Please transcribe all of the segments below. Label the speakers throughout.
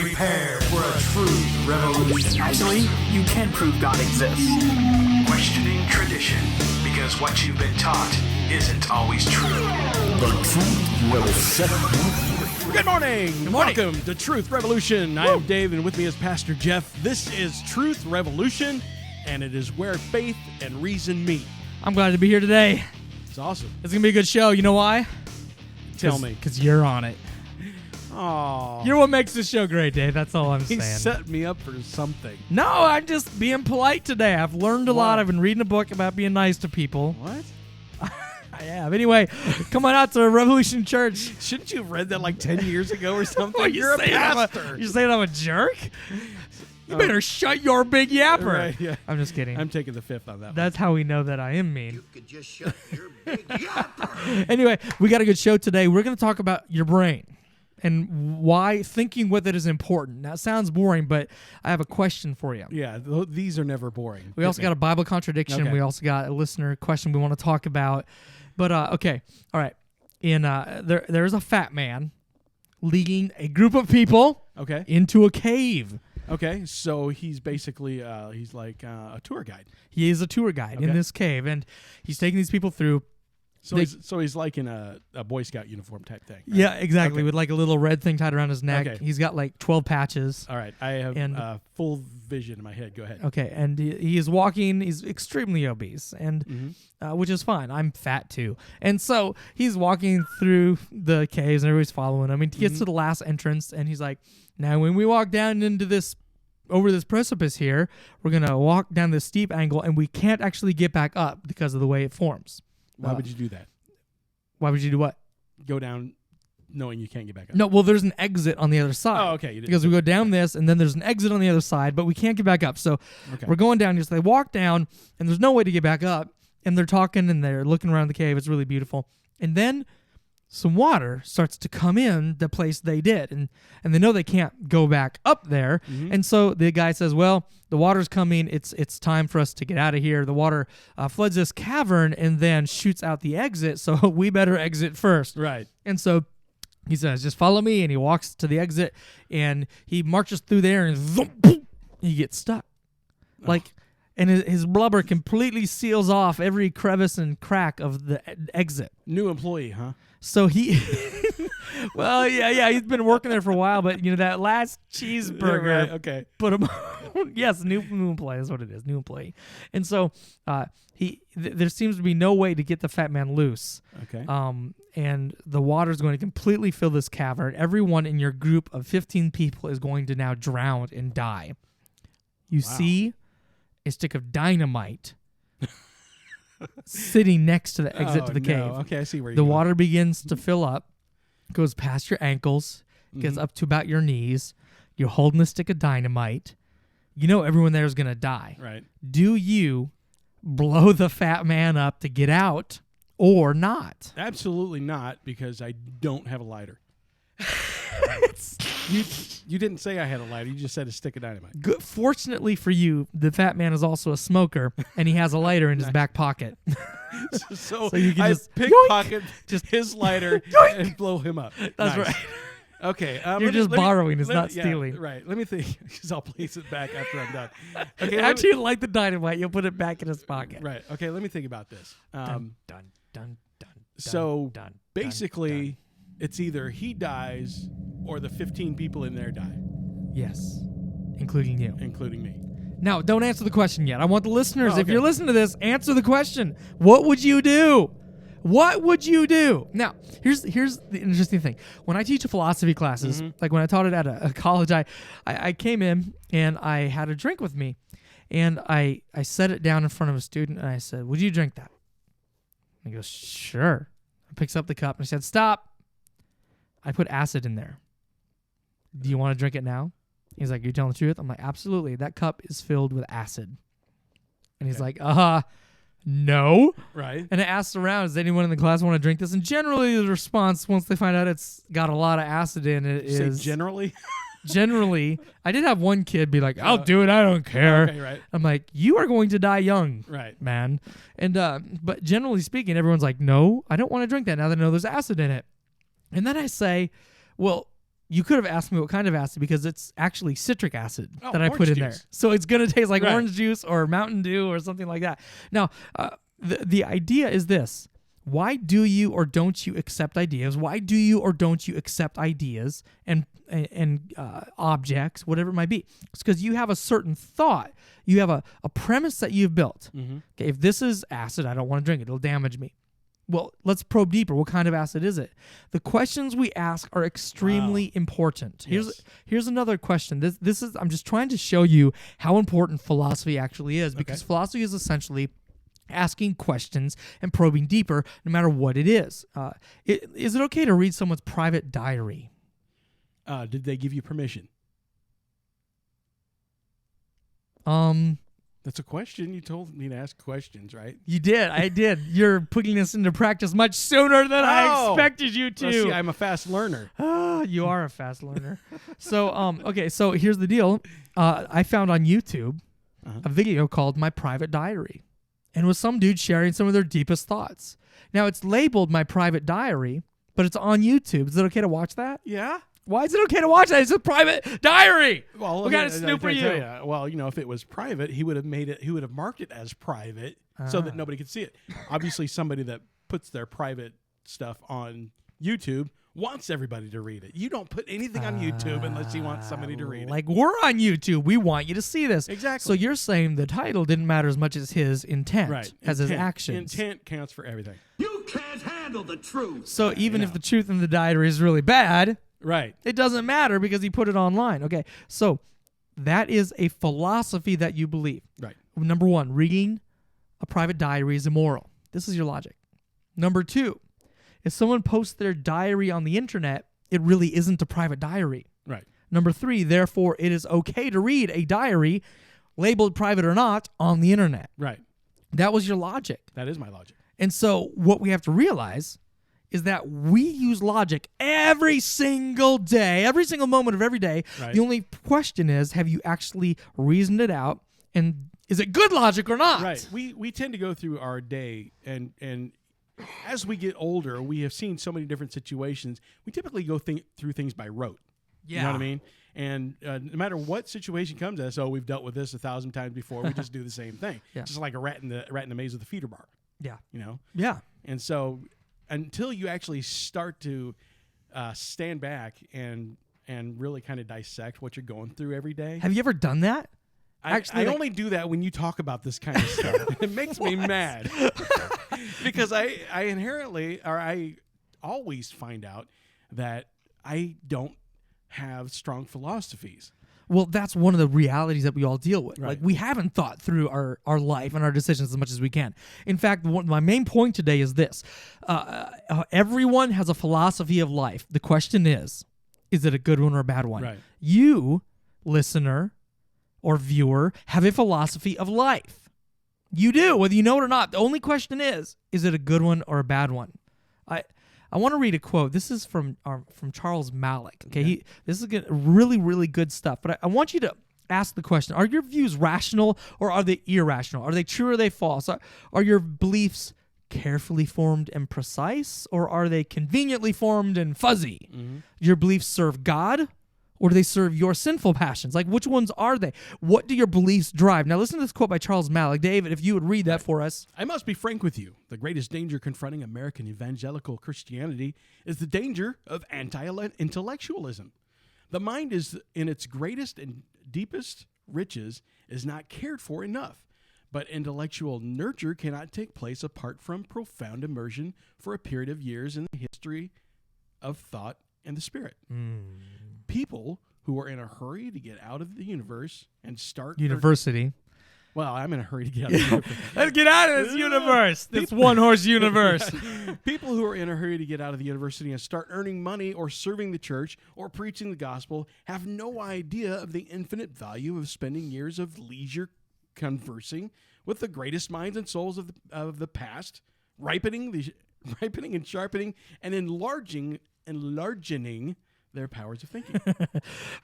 Speaker 1: Prepare for a truth revolution.
Speaker 2: Actually, you can prove God exists.
Speaker 1: Questioning tradition, because what you've been taught isn't always true.
Speaker 3: The truth will set you free.
Speaker 4: Good morning. Welcome to Truth Revolution. I am Dave, and with me is Pastor Jeff. This is Truth Revolution, and it is where faith and reason meet.
Speaker 5: I'm glad to be here today.
Speaker 4: It's awesome.
Speaker 5: It's going to be a good show. You know why?
Speaker 4: Tell me.
Speaker 5: Because you're on it.
Speaker 4: Oh,
Speaker 5: You're what makes this show great, Dave. That's all I'm
Speaker 4: he
Speaker 5: saying.
Speaker 4: set me up for something.
Speaker 5: No, I'm just being polite today. I've learned a lot.
Speaker 4: Wow.
Speaker 5: I've been reading a book about being nice to people.
Speaker 4: What?
Speaker 5: I have. Anyway, come on out to Revolution Church.
Speaker 4: Shouldn't you have read that like 10 years ago or something?
Speaker 5: What,
Speaker 4: You're a pastor.
Speaker 5: You're saying I'm a jerk? You better shut your big yapper.
Speaker 4: Right, yeah.
Speaker 5: I'm just kidding.
Speaker 4: I'm taking the fifth on that one.
Speaker 5: That's how we know that I am mean.
Speaker 3: You could just shut your big yapper.
Speaker 5: Anyway, we got a good show today. We're going to talk about your brain and why thinking with it is important. Now, it sounds boring, but I have a question for you.
Speaker 4: Yeah, these are never boring.
Speaker 5: We also got a Bible contradiction.
Speaker 4: Okay.
Speaker 5: We also got a listener question we want to talk about. But, okay, all right. There's a fat man leading a group of people into a cave.
Speaker 4: Okay, so he's basically, he's like a tour guide.
Speaker 5: He is a tour guide in this cave, and he's taking these people through.
Speaker 4: So he's like in a Boy Scout uniform type thing. Right?
Speaker 5: Yeah, exactly,
Speaker 4: Okay.
Speaker 5: with like a little red thing tied around his neck.
Speaker 4: Okay.
Speaker 5: He's got like 12 patches.
Speaker 4: All right, I have full vision in my head. Go ahead.
Speaker 5: Okay, and he is walking. He's extremely obese, and which is fine. I'm fat too, and so he's walking through the caves, and everybody's following him. And he gets to the last entrance, and he's like, "Now, when we walk down into this, over this precipice here, we're gonna walk down this steep angle, and we can't actually get back up because of the way it forms."
Speaker 4: Why would you do that?
Speaker 5: Why would you do what?
Speaker 4: Go down knowing you can't get back up.
Speaker 5: No, well, there's an exit on the other side.
Speaker 4: Oh, okay. You did.
Speaker 5: Because we go down this, and then there's an exit on the other side, but we can't get back up. So
Speaker 4: Okay.
Speaker 5: we're going down. Just they walk down, and there's no way to get back up. And they're talking, and they're looking around the cave. It's really beautiful. And then some water starts to come in the place they did, and they know they can't go back up there. And so the guy says, "Well, the water's coming. It's time for us to get out of here. The water floods this cavern and then shoots out the exit. So we better exit first."
Speaker 4: Right.
Speaker 5: And so he says, "Just follow me," and he walks to the exit, and he marches through there, and zoom, boom, he gets stuck. And his blubber completely seals off every crevice and crack of the exit.
Speaker 4: New employee, huh?
Speaker 5: So he, well, yeah, he's been working there for a while, but that last cheeseburger
Speaker 4: Yeah, right, okay.
Speaker 5: put him. Yes, new employee is what it is, new employee. And so there seems to be no way to get the fat man loose.
Speaker 4: Okay.
Speaker 5: And the water is going to completely fill this cavern. Everyone in your group of 15 people is going to now drown and die. You see a stick of dynamite sitting next to the exit to the cave.
Speaker 4: Okay, I see where you're
Speaker 5: The
Speaker 4: going.
Speaker 5: water begins to fill up, goes past your ankles, gets up to about your knees. You're holding a stick of dynamite. You know everyone there is going to die.
Speaker 4: Right.
Speaker 5: Do you blow the fat man up to get out or not?
Speaker 4: Absolutely not, because I don't have a lighter. You didn't say I had a lighter. You just said a stick of dynamite.
Speaker 5: Good. Fortunately for you, the fat man is also a smoker, and he has a lighter in his back pocket.
Speaker 4: So
Speaker 5: you can
Speaker 4: I
Speaker 5: just
Speaker 4: pickpocket
Speaker 5: Just
Speaker 4: his lighter
Speaker 5: yoink.
Speaker 4: and blow him up.
Speaker 5: That's
Speaker 4: Nice.
Speaker 5: right.
Speaker 4: Okay.
Speaker 5: You're just borrowing. It's not
Speaker 4: yeah,
Speaker 5: stealing.
Speaker 4: right. Let me think, because I'll place it back after I'm done. Okay.
Speaker 5: After you light the dynamite, you'll put it back in his pocket.
Speaker 4: Right. Okay. Let me think about this.
Speaker 5: Dun, dun, dun, dun,
Speaker 4: So
Speaker 5: dun, dun,
Speaker 4: basically,
Speaker 5: dun.
Speaker 4: it's either he dies or the 15 people in there die,
Speaker 5: Yes, including you.
Speaker 4: including me.
Speaker 5: Now, don't answer the question yet. I want the listeners,
Speaker 4: Oh,
Speaker 5: if you're listening to this, answer the question. What would you do? What would you do? Now, here's the interesting thing. When I teach philosophy classes, like when I taught it at a college, I came in and I had a drink with me, and I set it down in front of a student, and I said, "Would you drink that?" And he goes, "Sure." I picks up the cup, and I said, "Stop." I put acid in there. Do you want to drink it now? He's like, "You're telling the truth?" I'm like, "Absolutely. That cup is filled with acid." And he's like, no.
Speaker 4: Right.
Speaker 5: And I asked around, does anyone in the class want to drink this? And generally the response, once they find out it's got a lot of acid in it,
Speaker 4: Say
Speaker 5: is
Speaker 4: generally.
Speaker 5: generally, I did have one kid be like, "I'll do it. I don't care."
Speaker 4: Okay, right.
Speaker 5: I'm like, "You are going to die young,
Speaker 4: Right.
Speaker 5: man." And but generally speaking, everyone's like, "No, I don't want to drink that now that I know there's acid in it." And then I say, "Well, you could have asked me what kind of acid because it's actually citric acid
Speaker 4: Oh,
Speaker 5: that I put in there.
Speaker 4: juice.
Speaker 5: So it's going to taste like
Speaker 4: Right.
Speaker 5: orange juice or Mountain Dew or something like that. Now, the idea is this. Why do you or don't you accept ideas? Why do you or don't you accept ideas and objects, whatever it might be? It's because you have a certain thought. You have a premise that you've built.
Speaker 4: Mm-hmm.
Speaker 5: Okay, if this is acid, I don't want to drink it. It'll damage me. Well, let's probe deeper. What kind of acid is it? The questions we ask are extremely important.
Speaker 4: Yes.
Speaker 5: Here's another question. This is I'm just trying to show you how important philosophy actually is, because philosophy is essentially asking questions and probing deeper, no matter what it is. Is it okay to read someone's private diary?
Speaker 4: Did they give you permission? That's a question. You told me to ask questions, right?
Speaker 5: You did. I did. You're putting this into practice much sooner than I expected you to.
Speaker 4: Well, see, I'm a fast learner.
Speaker 5: You are a fast learner. So, okay. So here's the deal. I found on YouTube a video called "My Private Diary," and it was some dude sharing some of their deepest thoughts. Now it's labeled "My Private Diary," but it's on YouTube. Is it okay to watch that?
Speaker 4: Yeah.
Speaker 5: Why is it okay to watch that? It's a private diary.
Speaker 4: Well,
Speaker 5: What kind of snoop are you?
Speaker 4: Well, if it was private, he would have made it. He would have marked it as private so that nobody could see it. Obviously, somebody that puts their private stuff on YouTube wants everybody to read it. You don't put anything on YouTube unless you want somebody to read it.
Speaker 5: Like, we're on YouTube. We want you to see this.
Speaker 4: Exactly.
Speaker 5: So you're saying the title didn't matter as much as his intent,
Speaker 4: Right.
Speaker 5: as his
Speaker 4: Intent.
Speaker 5: actions.
Speaker 4: Intent counts for everything.
Speaker 3: You can't handle the truth.
Speaker 5: So even if the truth in the diary is really bad,
Speaker 4: Right.
Speaker 5: it doesn't matter because he put it online. Okay, so that is a philosophy that you believe.
Speaker 4: Right.
Speaker 5: Number one, reading a private diary is immoral. This is your logic. Number two, if someone posts their diary on the internet, it really isn't a private diary.
Speaker 4: Right.
Speaker 5: Number three, therefore, it is okay to read a diary, labeled private or not, on the internet.
Speaker 4: Right.
Speaker 5: That was your logic.
Speaker 4: That is my logic.
Speaker 5: And so what we have to realize is that we use logic every single day, every single moment of every day.
Speaker 4: Right.
Speaker 5: The only question is, have you actually reasoned it out, and is it good logic or not?
Speaker 4: Right. We tend to go through our day, and as we get older, we have seen so many different situations. We typically go through things by rote.
Speaker 5: Yeah.
Speaker 4: You know what I mean? And no matter what situation comes at us, we've dealt with this 1,000 times before. We just do the same thing.
Speaker 5: Yeah.
Speaker 4: Just like a rat in the maze with a feeder bar.
Speaker 5: Yeah.
Speaker 4: Yeah. And so until you actually start to stand back and really kind of dissect what you're going through every day.
Speaker 5: Have you ever done that?
Speaker 4: I only do that when you talk about this kind of stuff. It makes me mad because I always find out that I don't have strong philosophies.
Speaker 5: Well, that's one of the realities that we all deal with.
Speaker 4: Right.
Speaker 5: Like, we haven't thought through our life and our decisions as much as we can. In fact, my main point today is this. Everyone has a philosophy of life. The question is it a good one or a bad one?
Speaker 4: Right.
Speaker 5: You, listener or viewer, have a philosophy of life. You do, whether you know it or not. The only question is it a good one or a bad one? I want to read a quote. This is from Charles Malick. Okay, this is really, really good stuff. But I want you to ask the question: are your views rational or are they irrational? Are they true or are they false? Are your beliefs carefully formed and precise, or are they conveniently formed and fuzzy? Mm-hmm. Your beliefs serve God, or do they serve your sinful passions? Like, which ones are they? What do your beliefs drive? Now, listen to this quote by Charles Malick. David, if you would read that for us.
Speaker 4: I must be frank with you. The greatest danger confronting American evangelical Christianity is the danger of anti-intellectualism. The mind is in its greatest and deepest riches is not cared for enough. But intellectual nurture cannot take place apart from profound immersion for a period of years in the history of thought and the spirit. People who are in a hurry to get out of the universe and start...
Speaker 5: University.
Speaker 4: Well, I'm in a hurry to get out of the universe.
Speaker 5: Let's get out of this universe. This one-horse universe.
Speaker 4: People who are in a hurry to get out of the university and start earning money or serving the church or preaching the gospel have no idea of the infinite value of spending years of leisure conversing with the greatest minds and souls of the past, ripening and sharpening and enlarging their powers of thinking.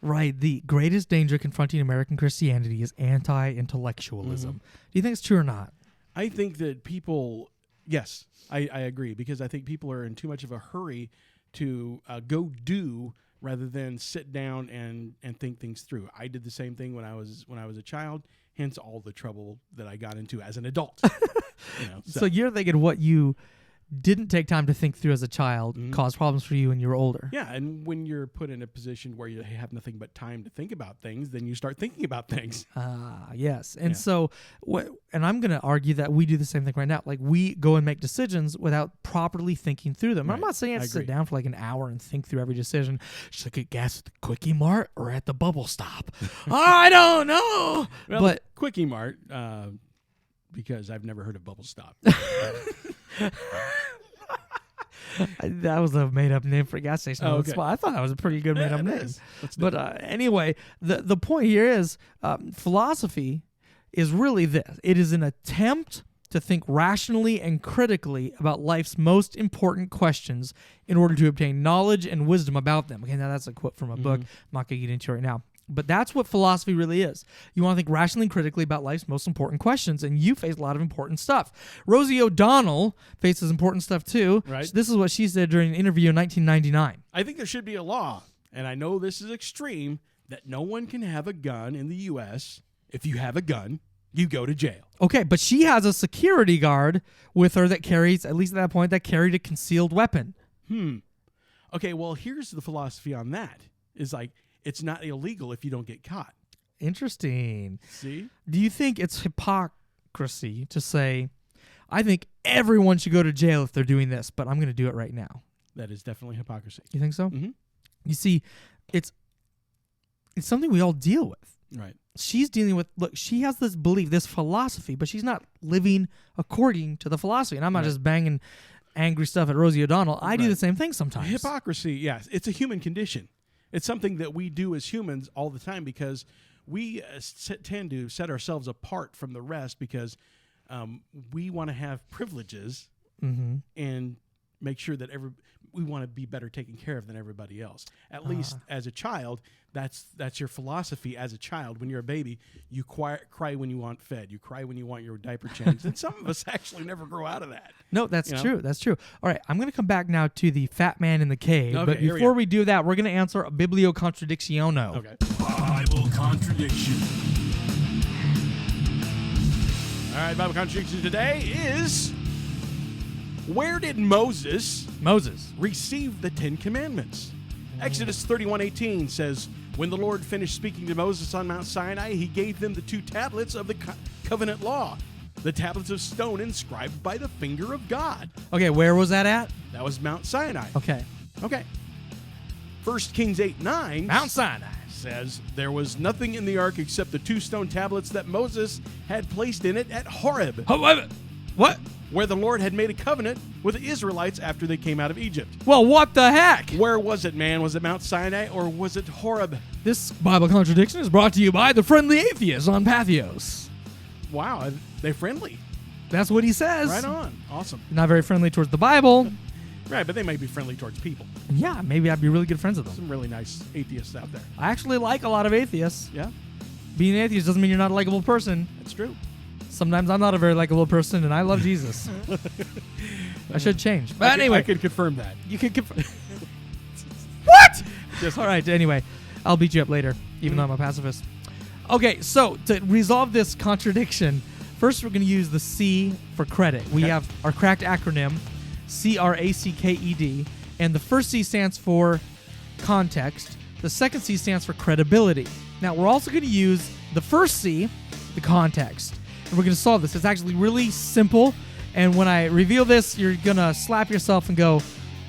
Speaker 5: Right. The greatest danger confronting American Christianity is anti-intellectualism. Do you think it's true or not?
Speaker 4: I think that people, yes, I agree, because I think people are in too much of a hurry to go do rather than sit down and think things through. I did the same thing when I was a child, hence all the trouble that I got into as an adult.
Speaker 5: So you're thinking what you didn't take time to think through as a child caused problems for you when you were older.
Speaker 4: Yeah, and when you're put in a position where you have nothing but time to think about things, then you start thinking about things.
Speaker 5: Yes. And so, and I'm going to argue that we do the same thing right now. Like, we go and make decisions without properly thinking through them.
Speaker 4: Right.
Speaker 5: I'm not saying I have to sit
Speaker 4: agree.
Speaker 5: down for like an hour and think through every decision. Should I get gas at the Quickie Mart or at the Bubble Stop? I don't know.
Speaker 4: Well,
Speaker 5: but
Speaker 4: Quickie Mart, because I've never heard of Bubble Stop.
Speaker 5: that was a made-up name for a gas station.
Speaker 4: Oh, okay.
Speaker 5: I thought that was a pretty good made-up
Speaker 4: it
Speaker 5: name.
Speaker 4: is. Let's do
Speaker 5: But anyway, the point here is philosophy is really this. It is an attempt to think rationally and critically about life's most important questions in order to obtain knowledge and wisdom about them. Okay, now that's a quote from a book. I'm not going to get into it right now. But that's what philosophy really is. You want to think rationally and critically about life's most important questions, and you face a lot of important stuff. Rosie O'Donnell faces important stuff too.
Speaker 4: Right.
Speaker 5: This is what she said during an interview in 1999.
Speaker 4: I think there should be a law, and I know this is extreme, that no one can have a gun in the U.S. If you have a gun, you go to jail.
Speaker 5: Okay, but she has a security guard with her that carries, at least at that point, that carried a concealed weapon.
Speaker 4: Okay, well, here's the philosophy on that. Is like, it's not illegal if you don't get caught.
Speaker 5: Interesting.
Speaker 4: See?
Speaker 5: Do you think it's hypocrisy to say, I think everyone should go to jail if they're doing this, but I'm going to do it right now?
Speaker 4: That is definitely hypocrisy.
Speaker 5: You think so?
Speaker 4: Mm-hmm.
Speaker 5: You see, it's something we all deal with.
Speaker 4: Right.
Speaker 5: She's dealing with, look, she has this belief, this philosophy, but she's not living according to the philosophy. And I'm not just banging angry stuff at Rosie O'Donnell. I do the same thing sometimes.
Speaker 4: Hypocrisy, yes. It's a human condition. It's something that we do as humans all the time because we tend to set ourselves apart from the rest because we want to have privileges and make sure that we want to be better taken care of than everybody else. At least as a child, that's your philosophy as a child. When you're a baby, you cry when you want fed. You cry when you want your diaper changed. And some of us actually never grow out of that.
Speaker 5: No, that's true. That's true. All right, I'm going to come back now to the fat man in the cave.
Speaker 4: Okay,
Speaker 5: but before we do that, we're going to answer a biblio-contradictiono.
Speaker 4: Okay.
Speaker 3: Bible contradiction.
Speaker 4: All right, Bible contradiction today is, where did Moses receive the Ten Commandments? Exodus 31:18 says, when the Lord finished speaking to Moses on Mount Sinai, he gave them the 2 tablets of the covenant law, the tablets of stone inscribed by the finger of God.
Speaker 5: Okay, where was that at?
Speaker 4: That was Mount Sinai.
Speaker 5: Okay.
Speaker 4: 1 Kings 8:9
Speaker 5: Mount Sinai.
Speaker 4: says, there was nothing in the ark except the 2 stone tablets that Moses had placed in it at Horeb,
Speaker 5: What?
Speaker 4: where the Lord had made a covenant with the Israelites after they came out of Egypt.
Speaker 5: Well, what the heck?
Speaker 4: Where was it, man? Was it Mount Sinai or was it Horeb?
Speaker 5: This Bible contradiction is brought to you by the Friendly Atheist on Pathos.
Speaker 4: Wow, they're friendly.
Speaker 5: That's what he says.
Speaker 4: Right on. Awesome.
Speaker 5: Not very friendly towards the Bible.
Speaker 4: Right, but they might be friendly towards people.
Speaker 5: Yeah, maybe I'd be really good friends with them.
Speaker 4: Some really nice atheists out there.
Speaker 5: I actually like a lot of atheists.
Speaker 4: Yeah,
Speaker 5: Being an atheist doesn't mean you're not a likable person.
Speaker 4: that's true.
Speaker 5: Sometimes I'm not a very likable person, and I love Jesus. I should change. But anyway,
Speaker 4: I can confirm that.
Speaker 5: you can confirm. What? All right. Anyway, I'll beat you up later, even though I'm a pacifist. Okay, so to resolve this contradiction, first we're going to use the C for credit. We have our cracked acronym, CRACKED, and the first C stands for context. The second C stands for credibility. Now, we're also going to use the first C, the context, and we're going to solve this. It's actually really simple, and when I reveal this, you're going to slap yourself and go,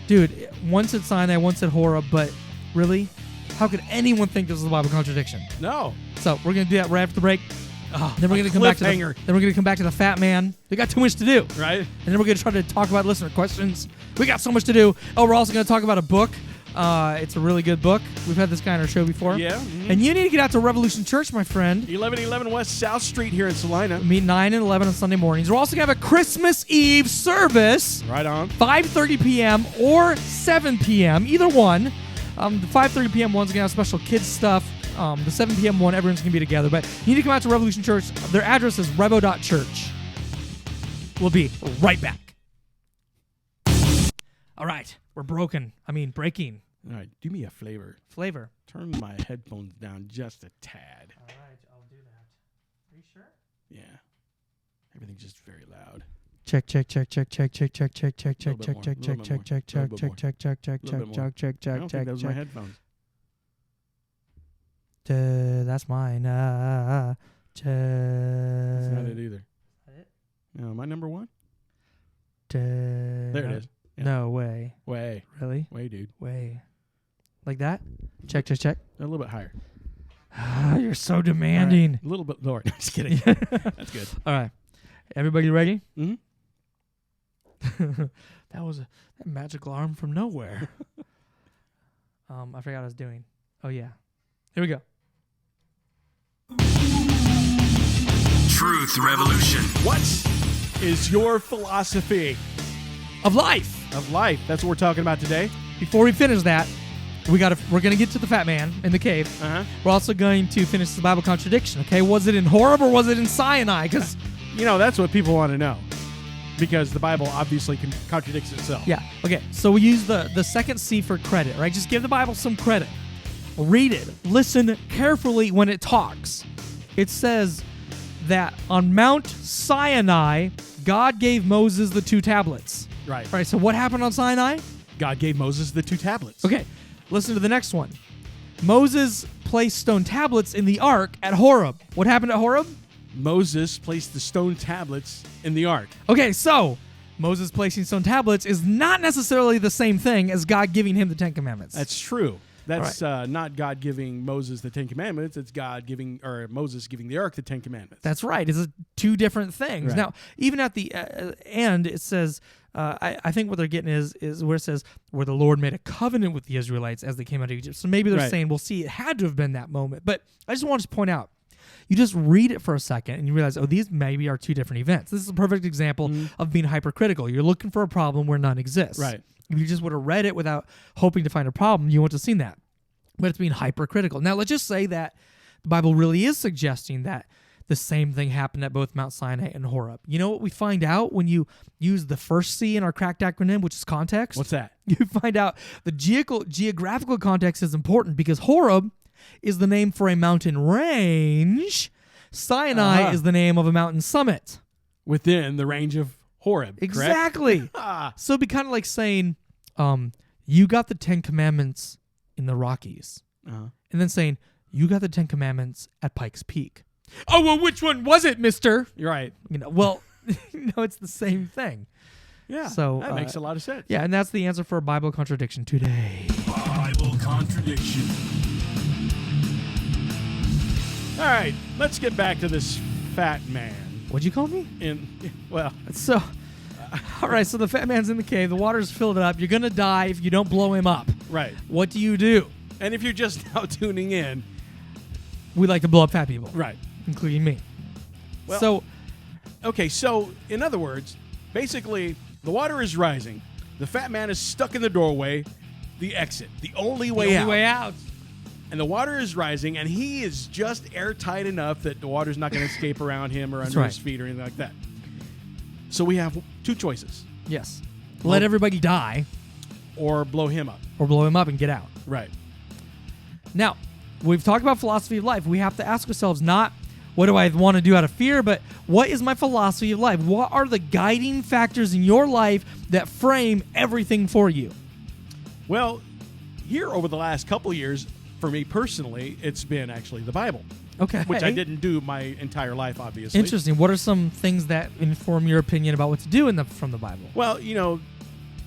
Speaker 5: dude, once at Sinai, once at Horeb, but really? How could anyone think this is a Bible contradiction?
Speaker 4: No.
Speaker 5: So we're going to do that right after the break.
Speaker 4: Oh,
Speaker 5: Then we're going to come back to
Speaker 4: cliffhanger.
Speaker 5: then we're going to come back to the fat man. We got too much to do.
Speaker 4: Right?
Speaker 5: And then we're going to try to talk about listener questions. We got so much to do. Oh, we're also going to talk about a book. It's a really good book. We've had this guy on our show before.
Speaker 4: Yeah.
Speaker 5: And you need to get out to Revolution Church, my friend.
Speaker 4: 1111 West South Street here in Salina.
Speaker 5: Meet 9 and 11 on Sunday mornings. We're also going to have a Christmas Eve service.
Speaker 4: Right on.
Speaker 5: 5:30 p.m. or 7 p.m. Either one. The 5:30 p.m. one's going to have special kids stuff. The 7 p.m. one, everyone's going to be together. But you need to come out to Revolution Church. Their address is revo.church. We'll be right back. All right. We're breaking.
Speaker 4: All right, do me a favor.
Speaker 5: Flavor.
Speaker 4: Turn my headphones down just a tad.
Speaker 5: All right, I'll do that. Are you sure?
Speaker 4: Yeah. Everything's just very loud.
Speaker 5: Check.
Speaker 4: Little bit more, I don't think those are my headphones.
Speaker 5: That's mine.
Speaker 4: That's not it either.
Speaker 5: that it?
Speaker 4: No, am I number one?
Speaker 5: There
Speaker 4: There it is. Yeah.
Speaker 5: No way.
Speaker 4: Way.
Speaker 5: Really?
Speaker 4: Way, dude.
Speaker 5: Way. Like that? Check.
Speaker 4: A little bit higher.
Speaker 5: You're so demanding.
Speaker 4: Right. A little bit lower. Just kidding. That's good.
Speaker 5: All right. Everybody ready?
Speaker 4: Mm-hmm.
Speaker 5: That was that magical arm from nowhere. I forgot what I was doing. Oh, yeah. Here we go.
Speaker 1: Truth Revolution.
Speaker 4: What is your philosophy
Speaker 5: Of life.
Speaker 4: of life? That's what we're talking about today.
Speaker 5: Before we finish that, we're going to get to the fat man in the cave.
Speaker 4: Uh-huh.
Speaker 5: We're also going to finish the Bible contradiction, okay? Was it in Horeb or was it in Sinai? Because
Speaker 4: That's what people want to know. Because the Bible obviously contradicts itself.
Speaker 5: yeah, okay. So we use the second C for credit, right? Just give the Bible some credit. Read it. Listen carefully when it talks. It says that on Mount Sinai, God gave Moses the 2 tablets.
Speaker 4: Right.
Speaker 5: All right, so what happened on Sinai?
Speaker 4: God gave Moses the 2 tablets.
Speaker 5: Okay, listen to the next one. Moses placed stone tablets in the ark at Horeb. What happened at Horeb?
Speaker 4: Moses placed the stone tablets in the ark.
Speaker 5: Okay, so Moses placing stone tablets is not necessarily the same thing as God giving him the 10 Commandments.
Speaker 4: That's true. That's not God giving Moses the 10 Commandments. It's Moses giving the ark the 10 Commandments.
Speaker 5: That's right. It's 2 different things.
Speaker 4: Right.
Speaker 5: Now, even at the end, it says, I think what they're getting is where it says, where the Lord made a covenant with the Israelites as they came out of Egypt. So maybe they're
Speaker 4: Right.
Speaker 5: saying, well, see, it had to have been that moment. But I just want to point out, you just read it for a second and you realize, oh, these maybe are 2 different events. This is a perfect example of being hypercritical. You're looking for a problem where none exists.
Speaker 4: Right.
Speaker 5: If you just would have read it without hoping to find a problem, you wouldn't have seen that. But it's being hypercritical. Now, let's just say that the Bible really is suggesting that the same thing happened at both Mount Sinai and Horeb. You know what we find out when you use the first C in our cracked acronym, which is context?
Speaker 4: What's that?
Speaker 5: You find out the geographical context is important because Horeb is the name for a mountain range. Sinai is the name of a mountain summit.
Speaker 4: Within the range of Horeb.
Speaker 5: Exactly. So it'd be kind of like saying, you got the 10 Commandments in the Rockies.
Speaker 4: Uh-huh.
Speaker 5: And then saying, you got the 10 Commandments at Pikes Peak. Oh, well, which one was it, mister?
Speaker 4: You're right.
Speaker 5: Well, it's the same thing.
Speaker 4: Yeah.
Speaker 5: So,
Speaker 4: that makes a lot of sense.
Speaker 5: Yeah, and that's the answer for Bible contradiction today.
Speaker 3: Bible contradiction.
Speaker 4: All right, let's get back to this fat man.
Speaker 5: What'd you call me?
Speaker 4: Well,
Speaker 5: So, all right, so the fat man's in the cave. The water's filled up. You're going to die if you don't blow him up.
Speaker 4: right.
Speaker 5: What do you do?
Speaker 4: And if you're just now tuning in,
Speaker 5: We like to blow up fat people.
Speaker 4: right.
Speaker 5: Including me.
Speaker 4: Well,
Speaker 5: So,
Speaker 4: Okay, so in other words, basically, the water is rising. The fat man is stuck in the doorway, the exit, the only way out. And the water is rising, and he is just airtight enough that the water's not going to escape around him or under
Speaker 5: right.
Speaker 4: his feet or anything like that. So we have 2 choices,
Speaker 5: Yes. Let everybody die
Speaker 4: or blow him up.
Speaker 5: or blow him up and get out.
Speaker 4: Right.
Speaker 5: Now, we've talked about philosophy of life. We have to ask ourselves not what do I want to do out of fear, but what is my philosophy of life? What are the guiding factors in your life that frame everything for you?
Speaker 4: Well, here over the last couple of years, for me personally, it's been actually the Bible,
Speaker 5: Okay.
Speaker 4: which I didn't do my entire life, obviously.
Speaker 5: Interesting. What are some things that inform your opinion about what to do from the Bible?
Speaker 4: Well,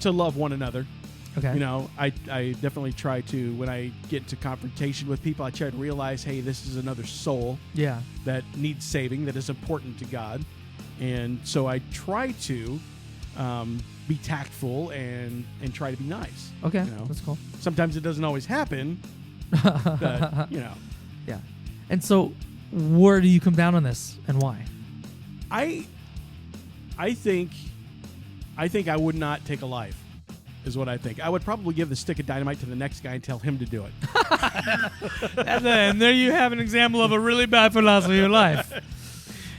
Speaker 4: to love one another.
Speaker 5: Okay.
Speaker 4: I definitely try to, when I get into confrontation with people, I try to realize, hey, this is another soul
Speaker 5: Yeah.
Speaker 4: that needs saving, that is important to God. And so I try to be tactful and try to be nice.
Speaker 5: Okay. That's cool.
Speaker 4: Sometimes it doesn't always happen, but,
Speaker 5: Yeah. And so, where do you come down on this and why?
Speaker 4: I think I would not take a life, is what I think. I would probably give the stick of dynamite to the next guy and tell him to do it.
Speaker 5: And there you have an example of a really bad philosophy of life.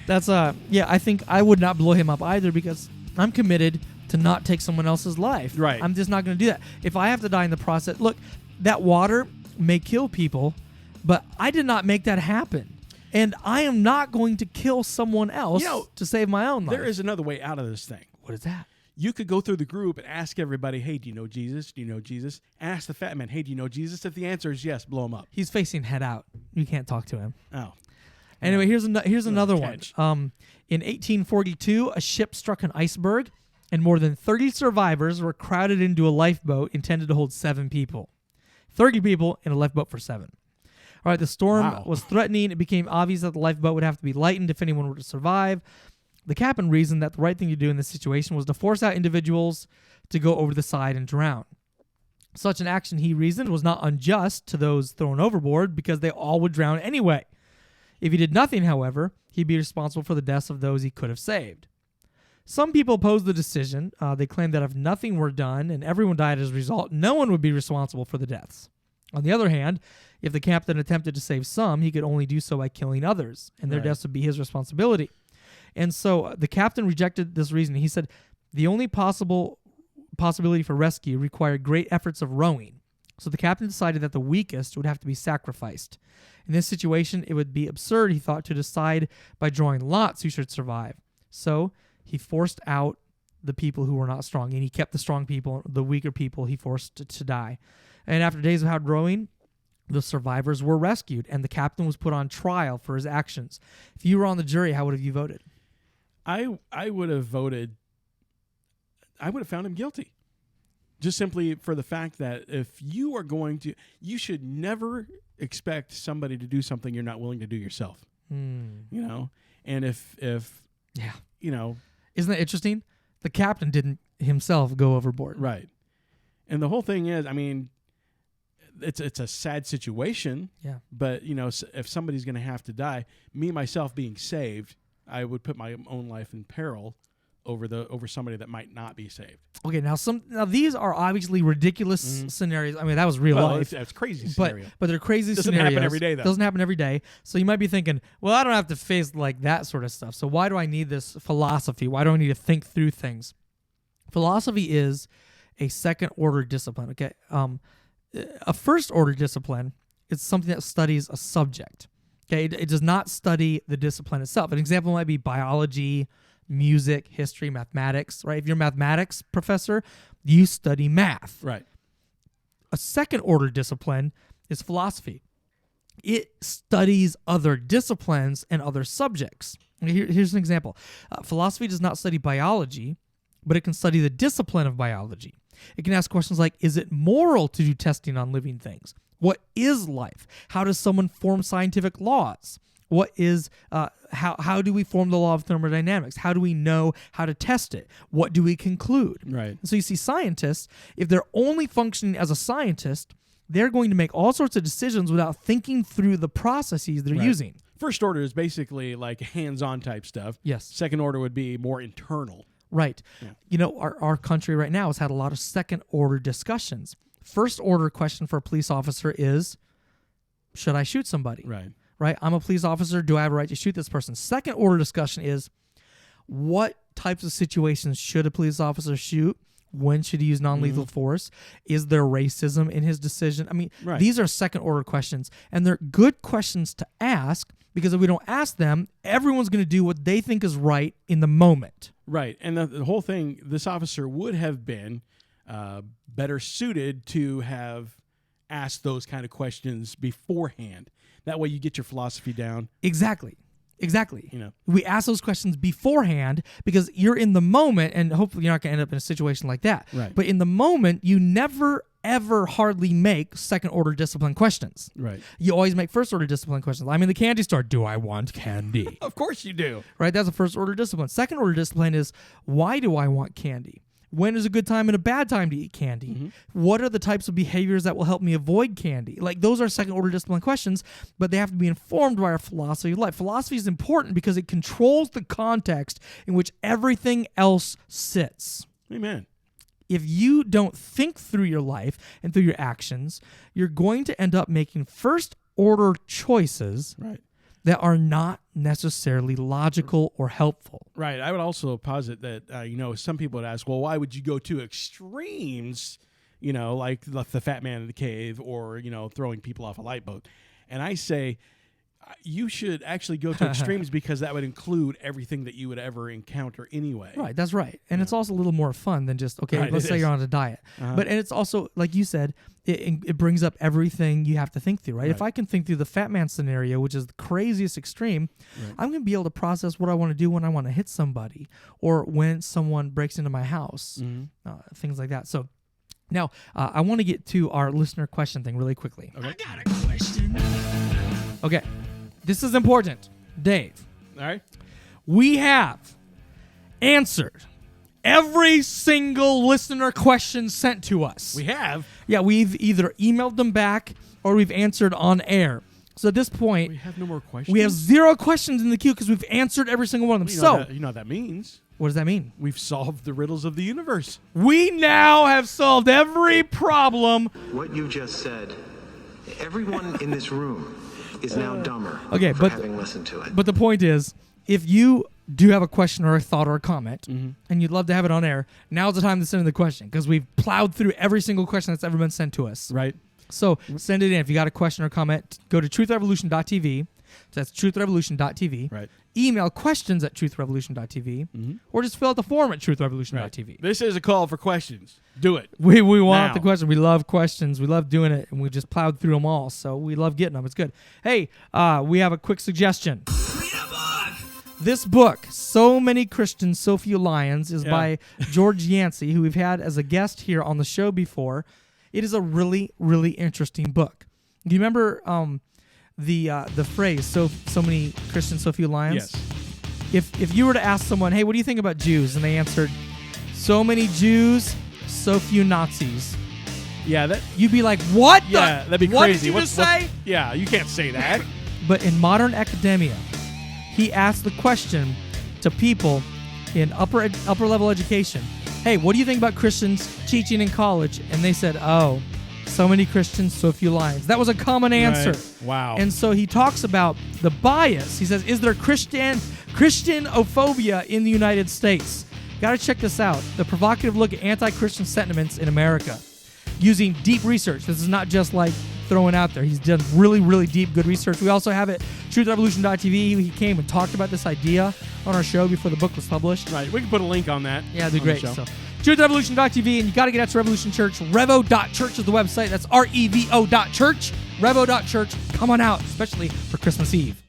Speaker 5: That's I think I would not blow him up either because I'm committed to not take someone else's life.
Speaker 4: Right.
Speaker 5: I'm just not going to do that. If I have to die in the process, look, that water may kill people, but I did not make that happen. And I am not going to kill someone else to save my own life.
Speaker 4: There is another way out of this thing.
Speaker 5: What is that?
Speaker 4: You could go through the group and ask everybody, hey, do you know Jesus? Do you know Jesus? Ask the fat man, hey, do you know Jesus? If the answer is yes, blow him up.
Speaker 5: He's facing head out. You can't talk to him.
Speaker 4: Oh.
Speaker 5: Anyway, here's another one.
Speaker 4: catch.
Speaker 5: In 1842, a ship struck an iceberg, and more than 30 survivors were crowded into a lifeboat intended to hold 7 people. 30 people in a lifeboat for 7. All right, the storm was threatening. It became obvious that the lifeboat would have to be lightened if anyone were to survive. The captain reasoned that the right thing to do in this situation was to force out individuals to go over the side and drown. Such an action, he reasoned, was not unjust to those thrown overboard because they all would drown anyway. If he did nothing, however, he'd be responsible for the deaths of those he could have saved. Some people opposed the decision. They claimed that if nothing were done and everyone died as a result, no one would be responsible for the deaths. On the other hand, if the captain attempted to save some, he could only do so by killing others, and their deaths would be his responsibility. And so the captain rejected this reasoning. He said the only possibility for rescue required great efforts of rowing. So the captain decided that the weakest would have to be sacrificed. In this situation, it would be absurd, he thought, to decide by drawing lots who should survive. So he forced out the people who were not strong, and he kept the strong people, the weaker people, he forced to die. And after days of hard rowing, the survivors were rescued, and the captain was put on trial for his actions. If you were on the jury, how would have you voted?
Speaker 4: I would have voted, I would have found him guilty. Just simply for the fact that if you are going to, you should never expect somebody to do something you're not willing to do yourself. You know? And if you know.
Speaker 5: Isn't that interesting? The captain didn't himself go overboard.
Speaker 4: Right. And the whole thing is, I mean, it's a sad situation.
Speaker 5: Yeah.
Speaker 4: But, you know, if somebody's going to have to die, me, myself being saved, I would put my own life in peril over somebody that might not be saved.
Speaker 5: Okay, now these are obviously ridiculous scenarios. I mean, that was real life.
Speaker 4: It's crazy scenario.
Speaker 5: But they're crazy
Speaker 4: Doesn't
Speaker 5: scenarios.
Speaker 4: happen every day, though.
Speaker 5: Doesn't happen every day. So you might be thinking, well, I don't have to face like that sort of stuff. So why do I need this philosophy? Why do I need to think through things? Philosophy is a second-order discipline. Okay, a first-order discipline is something that studies a subject. Okay, it does not study the discipline itself. An example might be biology, music, history, mathematics, right? If you're a mathematics professor, you study math.
Speaker 4: Right.
Speaker 5: A second-order discipline is philosophy. It studies other disciplines and other subjects. Here's an example. Philosophy does not study biology, but it can study the discipline of biology. It can ask questions like, is it moral to do testing on living things? What is life? How does someone form scientific laws? What is how do we form the law of thermodynamics? How do we know how to test it? What do we conclude?
Speaker 4: Right.
Speaker 5: So you see, scientists, if they're only functioning as a scientist, they're going to make all sorts of decisions without thinking through the processes they're using.
Speaker 4: First order is basically like hands-on type stuff.
Speaker 5: Yes.
Speaker 4: Second order would be more internal.
Speaker 5: Right.
Speaker 4: Yeah.
Speaker 5: You know, our country right now has had a lot of second-order discussions. First-order question for a police officer is, should I shoot somebody? Right? I'm a police officer. Do I have a right to shoot this person? Second-order discussion is, what types of situations should a police officer shoot? When should he use non-lethal force? Is there racism in his decision? I mean, these are second-order questions, and they're good questions to ask because if we don't ask them, everyone's going to do what they think is right in the moment.
Speaker 4: Right. And the whole thing, this officer would have been better suited to have asked those kind of questions beforehand. That way you get your philosophy down.
Speaker 5: Exactly. You know, we ask those questions beforehand because you're in the moment, and hopefully you're not going to end up in a situation like that.
Speaker 4: Right.
Speaker 5: But in the moment, you never, ever hardly make second-order discipline questions.
Speaker 4: Right.
Speaker 5: You always make first-order discipline questions. I'm in the candy store. Do I want candy?
Speaker 4: Of course you do.
Speaker 5: Right? That's a first-order discipline. Second-order discipline is, why do I want candy? When is a good time and a bad time to eat candy? What are the types of behaviors that will help me avoid candy? Like, those are second-order discipline questions, but they have to be informed by our philosophy of life. Philosophy is important because it controls the context in which everything else sits.
Speaker 4: Amen.
Speaker 5: If you don't think through your life and through your actions, you're going to end up making first-order choices that are not necessarily logical or helpful.
Speaker 4: Right. I would also posit that, you know, some people would ask, well, why would you go to extremes like the fat man in the cave, or throwing people off a light boat. And I say, you should actually go to extremes because that would include everything that you would ever encounter anyway.
Speaker 5: Right, that's right. And it's also a little more fun than just, okay,
Speaker 4: Right,
Speaker 5: let's
Speaker 4: it
Speaker 5: say
Speaker 4: is.
Speaker 5: you're on a diet. And it's also, like you said, it brings up everything you have to think through, right? If I can think through the fat man scenario, which is the craziest extreme, I'm going to be able to process what I want to do when I want to hit somebody or when someone breaks into my house, things like that. So now I want to get to our listener question thing really quickly.
Speaker 4: Okay.
Speaker 5: I got a question. Okay. This is important, Dave.
Speaker 4: All right.
Speaker 5: We have answered every single listener question sent to us.
Speaker 4: We have.
Speaker 5: Yeah, we've either emailed them back or we've answered on air. So at this point,
Speaker 4: We have no more questions.
Speaker 5: we have 0 questions in the queue because we've answered every single one of them.
Speaker 4: You know what that means?
Speaker 5: What does that mean?
Speaker 4: We've solved the riddles of the universe.
Speaker 5: We now have solved every problem.
Speaker 6: What you just said, everyone in this room is now dumber
Speaker 5: Okay,
Speaker 6: for
Speaker 5: but
Speaker 6: having listened to it.
Speaker 5: But the point is, if you do have a question or a thought or a comment, and you'd love to have it on air, now's the time to send in the question because we've plowed through every single question that's ever been sent to us.
Speaker 4: Right.
Speaker 5: So send it in. If you got a question or comment, go to truthrevolution.tv. So that's truthrevolution.tv.
Speaker 4: Right.
Speaker 5: Email questions at truthrevolution.tv, or just fill out the form at truthrevolution.tv.
Speaker 4: This is a call for questions. Do it.
Speaker 5: We want
Speaker 4: Now.
Speaker 5: the question. We love questions. We love doing it, and we just plowed through them all. So we love getting them. It's good. Hey, we have a quick suggestion. This book, So Many Christians, So Few Lions, is by George Yancey, who we've had as a guest here on the show before. It is a really, really interesting book. Do you remember the phrase "so many Christians, so few lions"?
Speaker 4: Yes.
Speaker 5: If you were to ask someone, "Hey, what do you think about Jews?" and they answered, "So many Jews, so few Nazis,"
Speaker 4: Yeah.
Speaker 5: you'd be like, "What?
Speaker 4: Yeah. That'd be
Speaker 5: what
Speaker 4: crazy.
Speaker 5: did you just say?"
Speaker 4: Yeah. You can't say that.
Speaker 5: But in modern academia, he asked the question to people in upper level education, "Hey, what do you think about Christians teaching in college?" And they said, "Oh, so many Christians, so few lions." That was a common answer.
Speaker 4: Right. Wow.
Speaker 5: And so he talks about the bias. He says, is there Christianophobia in the United States? Got to check this out. The provocative look at anti-Christian sentiments in America using deep research. This is not just like throwing out there. He's done really, really deep, good research. We also have it, truthrevolution.tv. He came and talked about this idea on our show before the book was published.
Speaker 4: Right. We can put a link on that.
Speaker 5: Yeah, it'd be
Speaker 4: on the
Speaker 5: great.
Speaker 4: show.
Speaker 5: So, truthrevolution.tv, and you got to get out to Revolution Church. Revo.church is the website. That's REVO.church. Revo.church. Come on out, especially for Christmas Eve.